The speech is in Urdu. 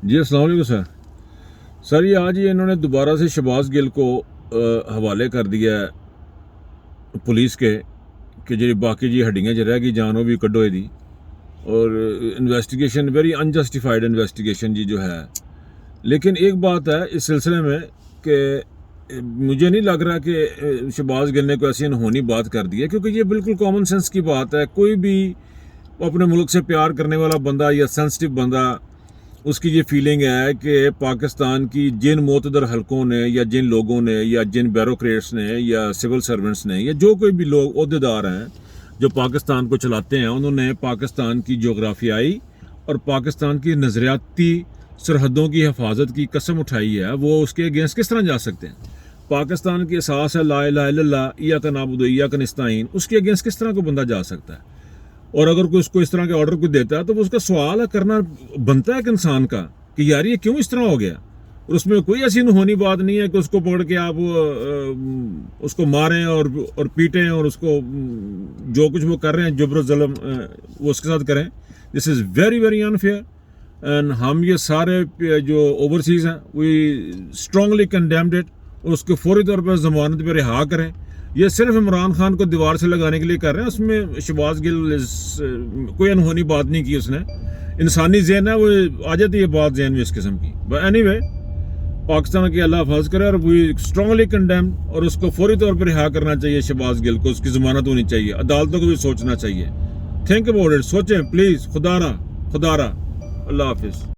جی السلام علیکم سر یہ آج ہی انہوں نے دوبارہ سے شہباز گل کو حوالے کر دیا ہے پولیس کے کہ جی باقی جی ہڈیاں رہ گئی جانو بھی کڈو دی اور انویسٹیگیشن ویری انجسٹیفائڈ انویسٹیگیشن جی جو ہے. لیکن ایک بات ہے اس سلسلے میں کہ مجھے نہیں لگ رہا کہ شہباز گل نے کوئی ایسی انہونی بات کر دی ہے، کیونکہ یہ بالکل کامن سینس کی بات ہے. کوئی بھی اپنے ملک سے پیار کرنے والا بندہ یا سینسٹیو بندہ، اس کی یہ فیلنگ ہے کہ پاکستان کی جن معتبر حلقوں نے یا جن لوگوں نے یا جن بیوروکریٹس نے یا سول سرونٹس نے یا جو کوئی بھی لوگ عہدیدار ہیں جو پاکستان کو چلاتے ہیں، انہوں نے پاکستان کی جغرافیائی اور پاکستان کی نظریاتی سرحدوں کی حفاظت کی قسم اٹھائی ہے. وہ اس کے اگینسٹ کس طرح جا سکتے ہیں؟ پاکستان کی اساس ہے لا الہ الا اللہ ایاک نعبد و ایاک نستعین، اس کے اگینسٹ کس طرح کو بندہ جا سکتا ہے؟ اور اگر کوئی اس کو اس طرح کے آرڈر کو دیتا ہے تو وہ اس کا سوال کرنا بنتا ہے ایک انسان کا کہ یار یہ کیوں اس طرح ہو گیا. اور اس میں کوئی ایسی انہونی بات نہیں ہے کہ اس کو پکڑ کے آپ اس کو ماریں اور پیٹیں اور اس کو جو کچھ وہ کر رہے ہیں جبر و ظلم وہ اس کے ساتھ کریں. This is very very unfair. And ہم یہ سارے جو اوورسیز ہیں وی اسٹرانگلی کنڈیمڈ اٹ، اور اس کو فوری طور پر ضمانت پہ رہا کریں. یہ صرف عمران خان کو دیوار سے لگانے کے لیے کر رہے ہیں. اس میں شہباز گل کوئی انہونی بات نہیں کی اس نے. انسانی ذہن ہے وہ آ جاتی ہے بات ذہن میں اس قسم کی. بٹ اینی وے پاکستان کی اللہ حفاظ کرے، اور وی اسٹرانگلی کنڈیم، اور اس کو فوری طور پر رہا کرنا چاہیے. شہباز گل کو اس کی ضمانت ہونی چاہیے. عدالتوں کو بھی سوچنا چاہیے. تھنک اباؤٹ اٹ، سوچیں پلیز. خدا را اللہ حافظ.